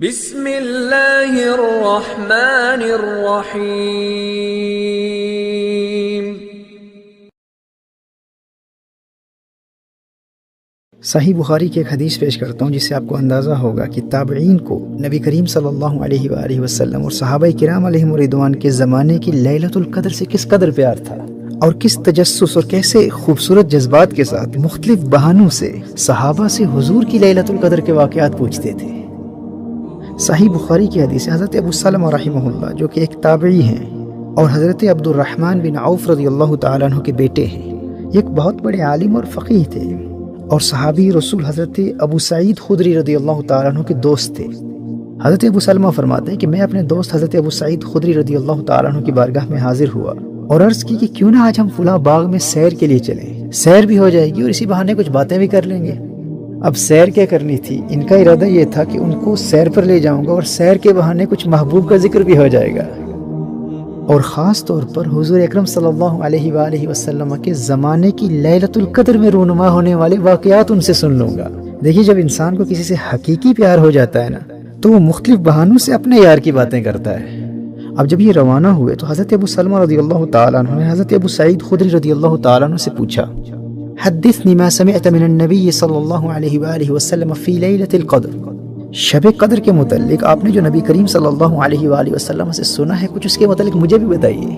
بسم اللہ الرحمن الرحیم۔ صحیح بخاری کی ایک حدیث پیش کرتا ہوں جس سے آپ کو اندازہ ہوگا کہ تابعین کو نبی کریم صلی اللہ علیہ وآلہ وسلم اور صحابہ کرام علیہم رضوان کے زمانے کی لیلۃ القدر سے کس قدر پیار تھا، اور کس تجسس اور کیسے خوبصورت جذبات کے ساتھ مختلف بہانوں سے صحابہ سے حضور کی لیلۃ القدر کے واقعات پوچھتے تھے۔ صحیح بخاری کی حدیث حضرت ابو سلمہ رحمہ اللہ جو کہ ایک تابعی ہیں اور حضرت عبد الرحمن بن عوف رضی اللہ تعالیٰ عنہ کے بیٹے ہیں، یہ ایک بہت بڑے عالم اور فقیہ تھے اور صحابی رسول حضرت ابو سعید خدری رضی اللہ تعالیٰ عنہ کے دوست تھے۔ حضرت ابو سلمہ فرماتے ہیں کہ میں اپنے دوست حضرت ابو سعید خدری رضی اللہ تعالیٰ عنہ کی بارگاہ میں حاضر ہوا اور عرض کی کہ کیوں نہ آج ہم فلاں باغ میں سیر کے لیے چلیں، سیر بھی ہو جائے گی اور اسی بہانے کچھ باتیں بھی کر لیں گے۔ اب سیر کیا کرنی تھی، ان کا ارادہ یہ تھا کہ ان کو سیر پر لے جاؤں گا اور سیر کے بہانے کچھ محبوب کا ذکر بھی ہو جائے گا، اور خاص طور پر حضور اکرم صلی اللہ علیہ وآلہ وسلم کے زمانے کی لیلۃ القدر میں رونما ہونے والے واقعات ان سے سن لوں گا۔ دیکھیے، جب انسان کو کسی سے حقیقی پیار ہو جاتا ہے نا تو وہ مختلف بہانوں سے اپنے یار کی باتیں کرتا ہے۔ اب جب یہ روانہ ہوئے تو حضرت ابو سلمہ رضی اللہ تعالیٰ عنہ نے حضرت ابو سعید خدری رضی اللہ تعالیٰ عنہ سے پوچھا، حدثنی ما سمعت من النبی صلی اللہ علیہ وآلہ وسلم فی لیلۃ القدر، شب قدر کے متعلق آپ نے جو نبی کریم صلی اللہ علیہ وآلہ وسلم سے سنا ہے کچھ اس کے متعلق مجھے بھی بتائیے۔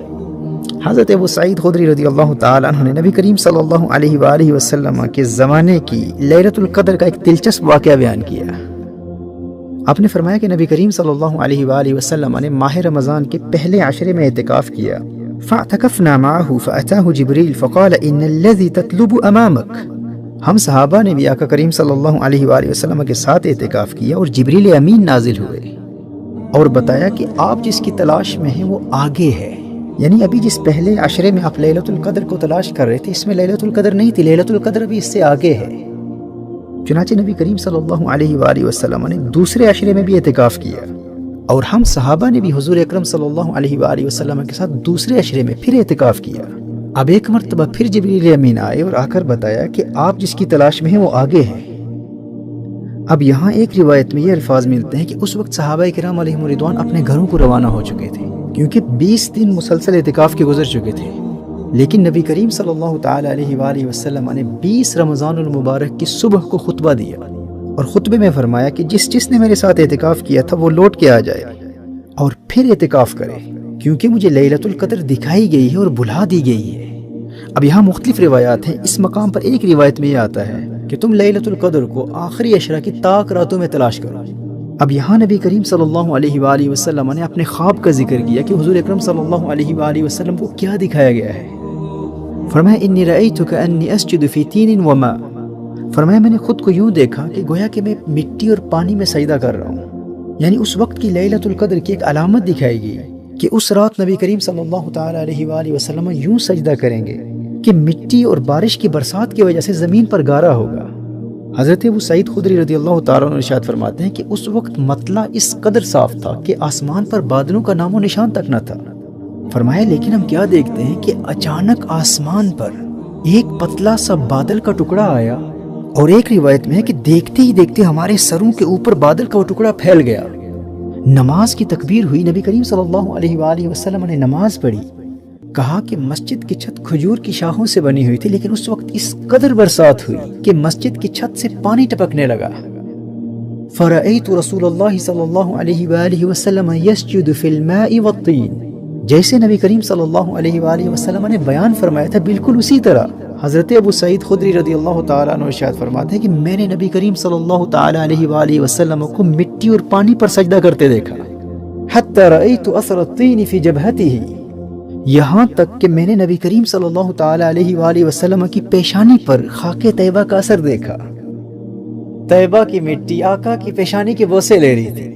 حضرت ابو سعید خدری رضی اللہ تعالیٰ عنہ نے نبی کریم صلی اللہ علیہ وآلہ وسلم کے زمانے کی لیلۃ القدر کا ایک دلچسپ واقعہ بیان کیا۔ آپ نے فرمایا کہ نبی کریم صلی اللہ علیہ وآلہ وسلم نے ماہ رمضان کے پہلے عشرے میں اعتکاف کیا، فاعتکفنا معه فأتاه جبریل فقال ان الذي تطلب امامك، ہم صحابہ نے بھی آقا کریم صلی اللہ علیہ وآلہ وسلم کے ساتھ اعتکاف کیا اور جبریل امین نازل ہوئے اور بتایا کہ آپ جس کی تلاش میں ہیں وہ آگے ہے، یعنی ابھی جس پہلے عشرے میں آپ لیلۃ القدر کو تلاش کر رہے تھے اس میں لیلۃ القدر نہیں تھی، لیلۃ القدر ابھی اس سے آگے ہے۔ چنانچہ نبی کریم صلی اللہ علیہ وآلہ وسلم نے دوسرے عشرے میں بھی اعتکاف کیا اور ہم صحابہ نے بھی حضور اکرم صلی اللہ علیہ وآلہ وسلم کے ساتھ دوسرے عشرے میں پھر اعتکاف کیا۔ اب ایک مرتبہ پھر جبریل امین آئے اور آ کر بتایا کہ آپ جس کی تلاش میں ہیں وہ آگے ہیں۔ اب یہاں ایک روایت میں یہ الفاظ ملتے ہیں کہ اس وقت صحابہ کرام علیہم رضوان اپنے گھروں کو روانہ ہو چکے تھے کیونکہ 20 دن مسلسل اعتکاف کے گزر چکے تھے، لیکن نبی کریم صلی اللہ تعالی علیہ وآلہ وسلم نے 20 رمضان المبارک کی صبح کو خطبہ دیا اور خطبے میں فرمایا کہ جس نے میرے ساتھ اعتکاف کیا تھا وہ لوٹ کے آ جائے اور پھر اعتکاف کرے، کیونکہ مجھے لیلۃ القدر دکھائی گئی ہے اور بلا دی گئی ہے۔ اب یہاں مختلف روایات ہیں، اس مقام پر ایک روایت میں یہ آتا ہے کہ تم لیلۃ القدر کو آخری عشرہ کی طاق راتوں میں تلاش کرو۔ اب یہاں نبی کریم صلی اللہ علیہ وآلہ وسلم نے اپنے خواب کا ذکر کیا کہ حضور اکرم صلی اللہ علیہ وآلہ وسلم کو کیا دکھایا گیا ہے۔ فرمایا انی رأیت کأنی اسجد فی تین وماء، فرمایا میں نے خود کو یوں دیکھا کہ گویا کہ میں مٹی اور پانی میں سجدہ کر رہا ہوں، یعنی اس وقت کی لیلۃ القدر کی ایک علامت دکھائی گئی کہ اس رات نبی کریم صلی اللہ تعالی علیہ وآلہ وسلم یوں سجدہ کریں گے کہ مٹی اور بارش کی برسات کی وجہ سے زمین پر گارا ہوگا۔ حضرت ابو سعید خدری رضی اللہ تعالیٰ عنہ ارشاد فرماتے ہیں کہ اس وقت مطلع اس قدر صاف تھا کہ آسمان پر بادلوں کا نام و نشان تک نہ تھا۔ فرمایا لیکن ہم کیا دیکھتے ہیں کہ اچانک آسمان پر ایک پتلا سا بادل کا ٹکڑا آیا، اور ایک روایت میں ہے کہ دیکھتے ہی دیکھتے ہمارے سروں کے اوپر بادل کا وہ ٹکڑا پھیل گیا۔ نماز کی تکبیر ہوئی، نبی کریم صلی اللہ علیہ وآلہ وسلم نے نماز پڑھی، کہا کہ مسجد کی چھت کھجور کی شاخوں سے بنی ہوئی تھی، لیکن اس وقت اس قدر برسات ہوئی کہ مسجد کی چھت سے پانی ٹپکنے لگا۔ فرأیت رسول اللہ صلی اللہ علیہ وآلہ وسلم یسجد فی الماء والطین، جیسے نبی کریم صلی اللہ علیہ وآلہ وسلم نے بیان فرمایا تھا بالکل اسی طرح حضرت ابو سعید خدری رضی اللہ تعالیٰ عنہ ارشاد فرماتے ہیں کہ میں نے نبی کریم صلی اللہ تعالیٰ علیہ وآلہ وسلم کو مٹی اور پانی پر سجدہ کرتے دیکھا، حتی رأیت اثر الطین فی جبہتہ، یہاں تک کہ میں نے نبی کریم صلی اللہ تعالیٰ علیہ وآلہ وسلم کی پیشانی پر خاک طیبہ کا اثر دیکھا۔ طیبہ کی مٹی آقا کی پیشانی کے بوسے لے رہی تھی۔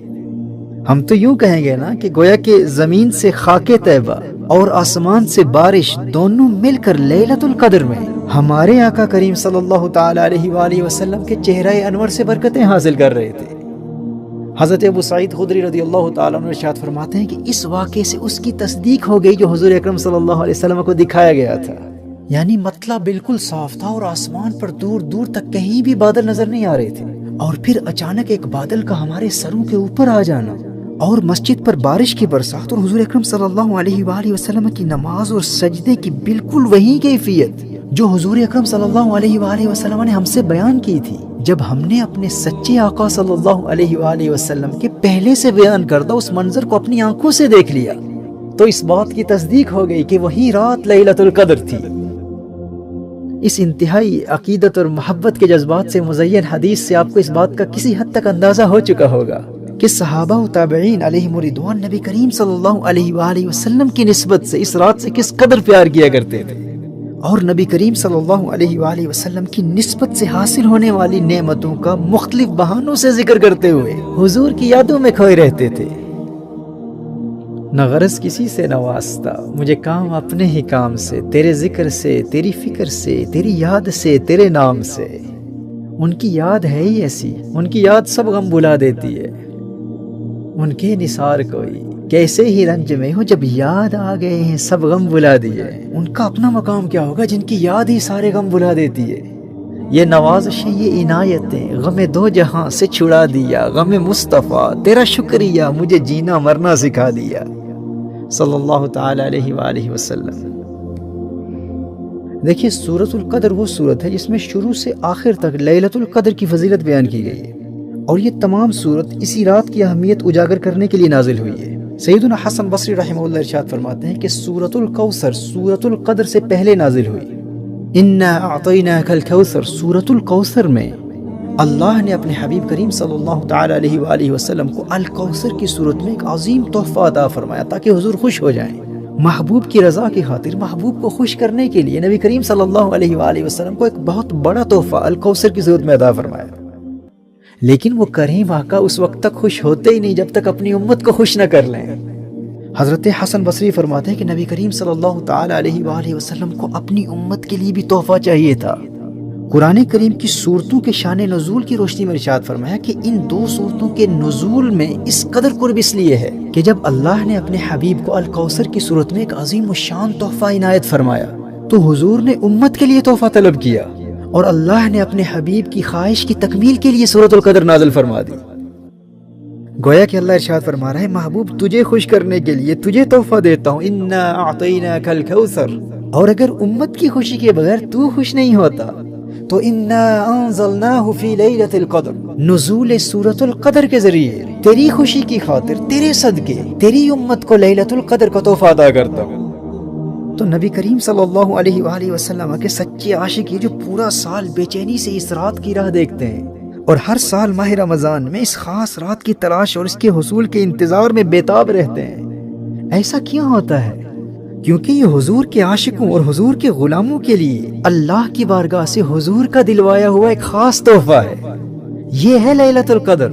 ہم تو یوں کہیں گے نا کہ گویا کہ زمین سے خاک طیبہ اور آسمان سے بارش دونوں مل کر لیلۃ القدر میں ہمارے آقا کریم صلی اللہ تعالیٰ علیہ وآلہ وسلم کے چہرہ انور سے برکتیں حاصل کر رہے تھے۔ حضرت ابو سعید خدری رضی اللہ تعالیٰ عنہ ارشاد فرماتے ہیں کہ اس واقعے سے اس کی تصدیق ہو گئی جو حضور اکرم صلی اللہ علیہ وسلم کو دکھایا گیا تھا، یعنی مطلع بالکل صاف تھا اور آسمان پر دور دور تک کہیں بھی بادل نظر نہیں آ رہے تھے، اور پھر اچانک ایک بادل کا ہمارے سروں کے اوپر آ جانا اور مسجد پر بارش کی برسات اور حضور اکرم صلی اللہ علیہ وآلہ وسلم کی نماز اور سجدے کی بالکل وہی کیفیت جو حضور اکرم صلی اللہ علیہ وآلہ وسلم نے ہم سے بیان کی تھی، جب ہم نے اپنے سچے آقا صلی اللہ علیہ وآلہ وسلم کے پہلے سے بیان کردہ اس منظر کو اپنی آنکھوں سے دیکھ لیا تو اس بات کی تصدیق ہو گئی کہ وہی رات لیلۃ القدر تھی۔ اس انتہائی عقیدت اور محبت کے جذبات سے مزین حدیث سے آپ کو اس بات کا کسی حد تک اندازہ ہو چکا ہوگا کہ صحابہ و تابعین علیہم رضوان نبی کریم صلی اللہ علیہ وآلہ وسلم کی نسبت سے اس رات سے کس قدر پیار کیا کرتے تھے، اور نبی کریم صلی اللہ علیہ وآلہ وسلم کی نسبت سے حاصل ہونے والی نعمتوں کا مختلف بہانوں سے ذکر کرتے ہوئے حضور کی یادوں میں کھوئے رہتے تھے۔ نہ غرض کسی سے نہ واسطہ، مجھے کام اپنے ہی کام سے، تیرے ذکر سے، تیری فکر سے، تیری یاد سے، تیرے نام سے۔ ان کی یاد ہے ہی ایسی، ان کی یاد سب غم بھلا دیتی ہے۔ ان کے نثار کوئی کیسے ہی رنج میں ہو، جب یاد آ گئے ہیں سب غم بھلا دیے۔ ان کا اپنا مقام کیا ہوگا جن کی یاد ہی سارے غم بھلا دیتی ہے۔ یہ نوازشیں، یہ عنایتیں غم دو جہاں سے چھڑا دیا، غم مصطفیٰ تیرا شکریہ مجھے جینا مرنا سکھا دیا، صلی اللہ تعالی علیہ وآلہ وسلم۔ دیکھیے سورۃ القدر وہ سورت ہے جس میں شروع سے آخر تک لیلۃ القدر کی فضیلت بیان کی گئی ہے، اور یہ تمام سورت اسی رات کی اہمیت اجاگر کرنے کے لیے نازل ہوئی ہے۔ سیدنا حسن بصری رحمہ اللہ ارشاد فرماتے ہیں کہ سورۃ الکوثر سورۃ القدر سے پہلے نازل ہوئی۔ انا اعطیناک الکوثر، سورۃ الکوثر میں اللہ نے اپنے حبیب کریم صلی اللہ تعالی علیہ وآلہ وسلم کو الکوثر کی صورت میں ایک عظیم تحفہ عطا فرمایا تاکہ حضور خوش ہو جائیں۔ محبوب کی رضا کی خاطر، محبوب کو خوش کرنے کے لیے نبی کریم صلی اللہ علیہ وآلہ وسلم کو ایک بہت بڑا تحفہ الکوثر کی صورت میں عطا فرمایا۔ لیکن وہ کریم آقا اس وقت تک خوش ہوتے ہی نہیں جب تک اپنی امت کو خوش نہ کر لیں۔ حضرت حسن بصری فرماتے ہیں کہ نبی کریم صلی اللہ تعالی علیہ وآلہ وسلم کو اپنی امت کے لیے بھی تحفہ چاہیے تھا۔ قرآن کریم کی صورتوں کے شان نزول کی روشنی میں ارشاد فرمایا کہ ان دو صورتوں کے نزول میں اس قدر قرب اس لیے ہے کہ جب اللہ نے اپنے حبیب کو الکوثر کی صورت میں ایک عظیم الشان تحفہ عنایت فرمایا تو حضور نے امت کے لیے تحفہ طلب کیا، اور اللہ نے اپنے حبیب کی خواہش کی تکمیل کے لیے سورۃ القدر نازل فرما دی۔ گویا کہ اللہ ارشاد فرما رہا ہے محبوب تجھے خوش کرنے کے لیے تجھے تحفہ دیتا ہوں، انا اعطیناک الکوثر، اور اگر امت کی خوشی کے بغیر تو خوش نہیں ہوتا تو انا انزلناہ فی لیلۃ القدر، نزول سورۃ القدر کے ذریعے تیری خوشی کی خاطر، تیرے صدقے تیری امت کو لیلۃ القدر کا تحفہ عطا کرتا ہوں۔ تو نبی کریم صلی اللہ علیہ وآلہ وسلم کے سچے عاشق جو پورا سال بے چینی سے اس رات کی راہ دیکھتے ہیں اور ہر سال ماہ رمضان میں اس خاص رات کی تلاش اور اس کے حصول کے انتظار میں بےتاب رہتے ہیں، ایسا کیوں ہوتا ہے؟ کیونکہ یہ حضور کے عاشقوں اور حضور کے غلاموں کے لیے اللہ کی بارگاہ سے حضور کا دلوایا ہوا ایک خاص تحفہ ہے۔ یہ ہے لیلۃ القدر۔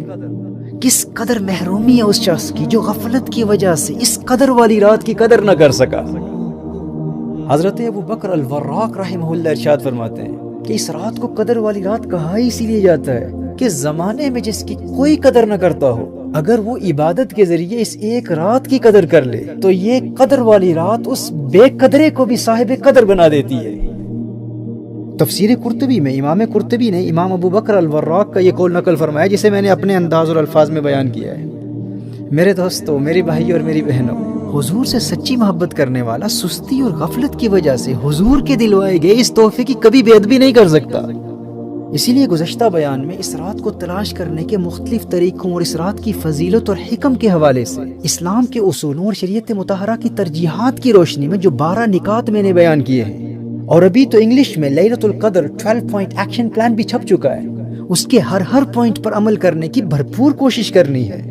کس قدر محرومی ہے اس شخص کی جو غفلت کی وجہ سے اس قدر والی رات کی قدر نہ کر سکا۔ حضرت ابو بکر الوراق رحمہ اللہ ارشاد فرماتے ہیں کہ اس رات کو قدر والی رات کہا اسی لیے جاتا ہے کہ زمانے میں جس کی کوئی قدر نہ کرتا ہو، اگر وہ عبادت کے ذریعے اس ایک رات کی قدر کر لے تو یہ قدر والی رات اس بے قدرے کو بھی صاحب قدر بنا دیتی ہے۔ تفسیر قرطبی میں امام قرطبی نے امام ابو بکر الوراق کا یہ قول نقل فرمایا جسے میں نے اپنے انداز اور الفاظ میں بیان کیا ہے۔ میرے دوستو، میری بھائی اور میری بہنوں، حضور سے سچی محبت کرنے والا سستی اور غفلت کی وجہ سے حضور کے دلوائے گئے اس تحفے کی کبھی بے ادبی نہیں کر سکتا۔ اسی لیے گزشتہ بیان میں اس رات کو تلاش کرنے کے مختلف طریقوں اور اس رات کی فضیلت اور حکم کے حوالے سے اسلام کے اصولوں اور شریعت مطہرہ کی ترجیحات کی روشنی میں جو 12 نکات میں نے بیان کیے ہیں، اور ابھی تو انگلش میں لیلۃ القدر 12 پوائنٹ ایکشن پلان بھی چھپ چکا ہے، اس کے ہر پوائنٹ پر عمل کرنے کی بھرپور کوشش کرنی ہے۔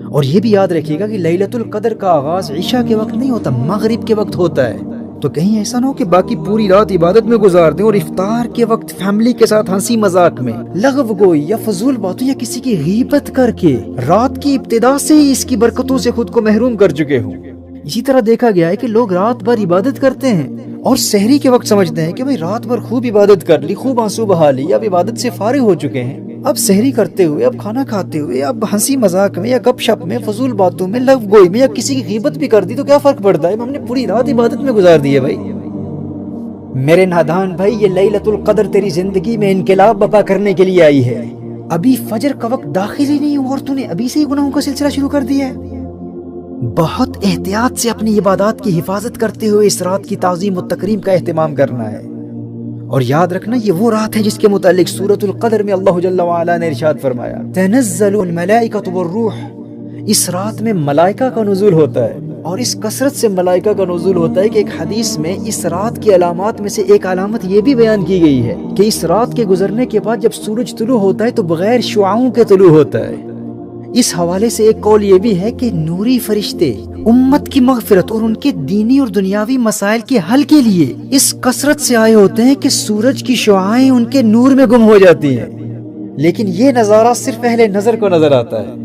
اور یہ بھی یاد رکھیے گا کہ لیلۃ القدر کا آغاز عشاء کے وقت نہیں ہوتا، مغرب کے وقت ہوتا ہے، تو کہیں ایسا نہ ہو کہ باقی پوری رات عبادت میں گزار دیں اور افطار کے وقت فیملی کے ساتھ ہنسی مذاق میں لغو گوئی یا فضول باتوں یا کسی کی غیبت کر کے رات کی ابتدا سے ہی اس کی برکتوں سے خود کو محروم کر چکے ہوں۔ اسی طرح دیکھا گیا ہے کہ لوگ رات بھر عبادت کرتے ہیں اور سحری کے وقت سمجھتے ہیں کہ بھئی رات بھر خوب عبادت کر لی، خوب آنسو بہا لی، اب عبادت سے فارغ ہو چکے ہیں، اب سحری کرتے ہوئے، اب کھانا کھاتے ہوئے، اب ہنسی مذاق میں یا گپ شپ میں، فضول باتوں میں، لغو گوئی میں یا کسی کی غیبت بھی کر دی تو کیا فرق پڑتا ہے؟ ہم نے پوری رات عبادت میں گزار دی ہے۔ بھائی میرے نادان بھائی، یہ لیلۃ القدر تیری زندگی میں انقلاب برپا کرنے کے لیے آئی ہے، ابھی فجر کا وقت داخل ہی نہیں ہوا اور تو نے ابھی سے ہی گناہوں کا سلسلہ شروع کر دیا ہے۔ بہت احتیاط سے اپنی عبادات کی حفاظت کرتے ہوئے اس رات کی تعظیم و تکریم کا اہتمام کرنا ہے، اور یاد رکھنا یہ وہ رات ہے جس کے متعلق سورۃ القدر میں اللہ جل وعلا نے ارشاد فرمایا تنزل الملائکۃ والروح، اس رات میں ملائکہ کا نزول ہوتا ہے، اور اس کثرت سے ملائکہ کا نزول ہوتا ہے کہ ایک حدیث میں اس رات کی علامات میں سے ایک علامت یہ بھی بیان کی گئی ہے کہ اس رات کے گزرنے کے بعد جب سورج طلوع ہوتا ہے تو بغیر شعاعوں کے طلوع ہوتا ہے۔ اس حوالے سے ایک قول یہ بھی ہے کہ نوری فرشتے امت کی مغفرت اور ان کے دینی اور دنیاوی مسائل کے حل کے لیے اس کثرت سے آئے ہوتے ہیں کہ سورج کی شعاعیں ان کے نور میں گم ہو جاتی ہیں، لیکن یہ نظارہ صرف اہل نظر کو نظر آتا ہے۔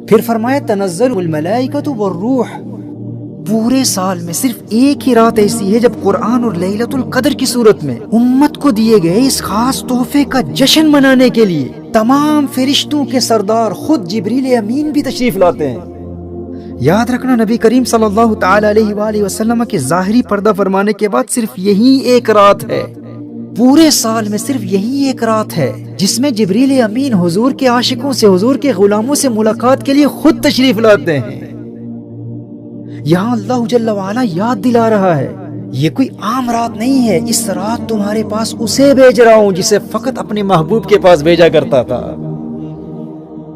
پھر فرمایا تنزل الملائکۃ والروح، پورے سال میں صرف ایک ہی رات ایسی ہے جب قرآن اور لیلۃ القدر کی صورت میں امت کو دیے گئے اس خاص تحفے کا جشن منانے کے لیے تمام فرشتوں کے سردار خود جبریل امین بھی تشریف لاتے ہیں۔ یاد رکھنا نبی کریم صلی اللہ تعالی علیہ وآلہ وسلم کے ظاہری پردہ فرمانے کے بعد صرف یہی ایک رات ہے، پورے سال میں صرف یہی ایک رات ہے جس میں جبریل امین حضور کے عاشقوں سے، حضور کے غلاموں سے ملاقات کے لیے خود تشریف لاتے ہیں۔ یہاں اللہ جل وعلا یاد دلا رہا ہے یہ کوئی عام رات نہیں ہے، اس رات تمہارے پاس اسے بھیج رہا ہوں جسے فقط اپنے محبوب کے پاس بھیجا کرتا تھا۔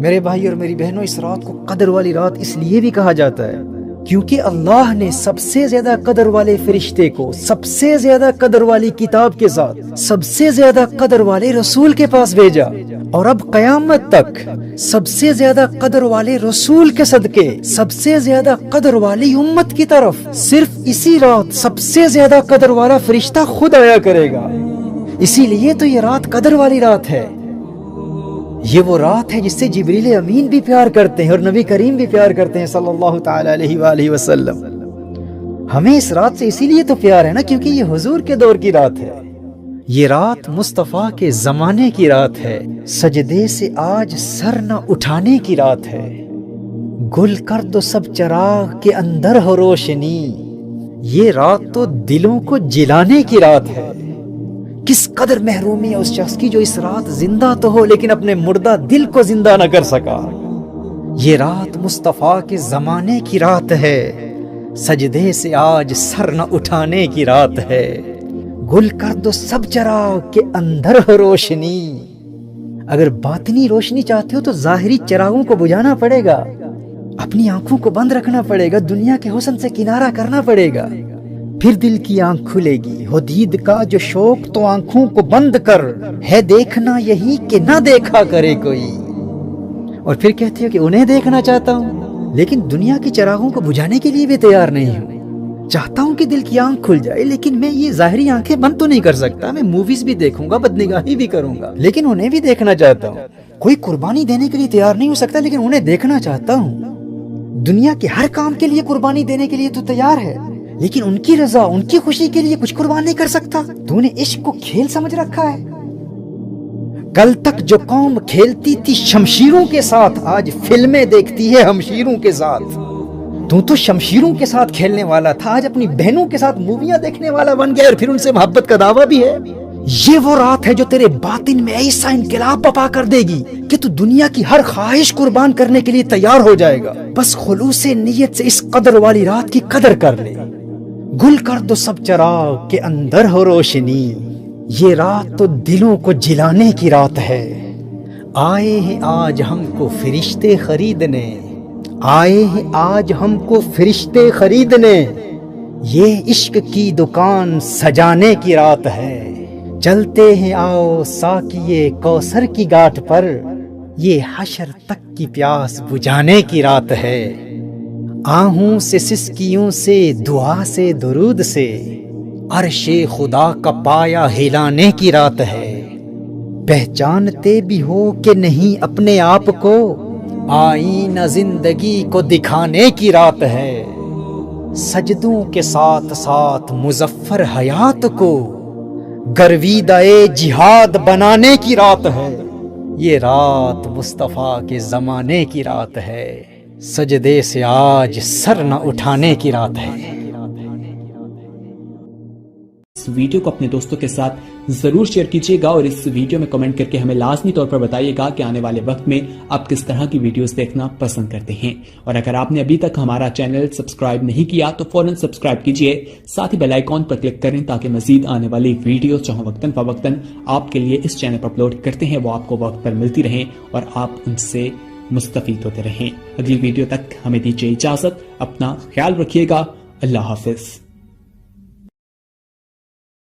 میرے بھائی اور میری بہنوں، اس رات کو قدر والی رات اس لیے بھی کہا جاتا ہے کیونکہ اللہ نے سب سے زیادہ قدر والے فرشتے کو سب سے زیادہ قدر والی کتاب کے ساتھ سب سے زیادہ قدر والے رسول کے پاس بھیجا، اور اب قیامت تک سب سے زیادہ قدر والے رسول کے صدقے سب سے زیادہ قدر والی امت کی طرف صرف اسی رات سب سے زیادہ قدر والا فرشتہ خود آیا کرے گا۔ اسی لیے تو یہ رات قدر والی رات ہے۔ یہ وہ رات ہے جس سے جبریل امین بھی پیار کرتے ہیں اور نبی کریم بھی پیار کرتے ہیں صلی اللہ تعالی علیہ وآلہ وسلم۔ ہمیں اس رات سے اسی لیے تو پیار ہے نا کیونکہ یہ حضور کے دور کی رات ہے، یہ رات مصطفیٰ کے زمانے کی رات ہے، سجدے سے آج سر نہ اٹھانے کی رات ہے، گل کر دو سب چراغ کے اندر ہو روشنی، یہ رات تو دلوں کو جلانے کی رات ہے۔ کس قدر محرومی ہے اس شخص کی جو اس رات زندہ تو ہو لیکن اپنے مردہ دل کو زندہ نہ کر سکا۔ یہ رات مصطفیٰ کے زمانے کی رات ہے، سجدے سے آج سر نہ اٹھانے کی رات ہے، گل کر دو سب چراغ کے اندر ہو روشنی۔ اگر باطنی روشنی چاہتے ہو تو ظاہری چراغوں کو بجھانا پڑے گا، اپنی آنکھوں کو بند رکھنا پڑے گا، دنیا کے حسن سے کنارہ کرنا پڑے گا، پھر دل کی آنکھ کھلے گی۔ ہو دید کا جو شوق تو آنکھوں کو بند کر، ہے دیکھنا یہی کہ نہ دیکھا کرے کوئی۔ اور پھر کہتے ہو کہ انہیں دیکھنا چاہتا ہوں لیکن دنیا کی چراغوں کو بجھانے کے لیے بھی تیار نہیں ہوں، چاہتا ہوں کہ دل کی آنکھ کھل جائے لیکن میں یہ ظاہری آنکھیں بند تو نہیں کر سکتا، میں موویز بھی دیکھوں گا، بدنگاہی بھی کروں گا، لیکن انہیں بھی دیکھنا چاہتا ہوں۔ کوئی قربانی دینے کے لیے تیار نہیں ہو سکتا لیکن انہیں دیکھنا چاہتا ہوں۔ دنیا کے ہر کام کے لیے قربانی دینے کے لیے تو تیار ہے لیکن ان کی رضا، ان کی خوشی کے لیے کچھ قربان نہیں کر سکتا۔ تو نے عشق کو کھیل سمجھ رکھا ہے۔ کل تک جو قوم کھیلتی تھی شمشیروں کے ساتھ آج فلمیں دیکھتی ہے ہمشیروں کے ساتھ۔ تو شمشیروں کے ساتھ کھیلنے والا تھا، آج اپنی بہنوں کے ساتھ موویاں دیکھنے والا بن گیا اور پھر ان سے محبت کا دعویٰ بھی ہے۔ یہ وہ رات ہے جو تیرے باطن میں ایسا انقلاب برپا کر دے گی کہ تو دنیا کی ہر خواہش قربان کرنے کے لیے تیار ہو جائے گا، بس خلوص نیت سے اس قدر والی رات کی قدر کر لے۔ گل کر دو سب چراغ کے اندر ہو روشنی، یہ رات تو دلوں کو جلانے کی رات ہے۔ آئے ہیں آج ہم کو فرشتے خریدنے، آئے ہیں آج ہم کو فرشتے خریدنے، یہ عشق کی دکان سجانے کی رات ہے۔ چلتے ہیں آؤ ساقیے کوثر کی گھاٹ پر، یہ حشر تک کی پیاس بجھانے کی رات ہے۔ آہوں سے سسکیوں سے دعا سے درود سے، عرش خدا کا پایا ہلانے کی رات ہے۔ پہچانتے بھی ہو کہ نہیں اپنے آپ کو، آئینہ زندگی کو دکھانے کی رات ہے۔ سجدوں کے ساتھ ساتھ مظفر حیات کو، گرویدہ جہاد بنانے کی رات ہے۔ یہ رات مصطفیٰ کے زمانے کی رات ہے، سجدے سے آج سر نہ اٹھانے کی رات ہے۔ ویڈیو کو اپنے دوستوں کے ساتھ ضرور شیئر کیجیے گا اور اس ویڈیو میں کمنٹ کر کے ہمیں لازمی طور پر بتائیے گا کہ آنے والے وقت میں آپ کس طرح کی ویڈیوز دیکھنا پسند کرتے ہیں. اور اگر آپ نے ابھی تک ہمارا چینل سبسکرائب نہیں کیا تو فوراً سبسکرائب کیجیے, ساتھ ہی بیل آئیکن پر کلک کریں تاکہ مزید آنے والی ویڈیوز جو وقتاً فوقتاً آپ کے لیے اس چینل پر اپلوڈ کرتے ہیں وہ آپ کو وقت پر ملتی رہیں اور آپ ان سے مستفید ہوتے رہیں. اگلی ویڈیو تک ہمیں دیجیے اجازت, اپنا خیال رکھیے گا. اللہ حافظ.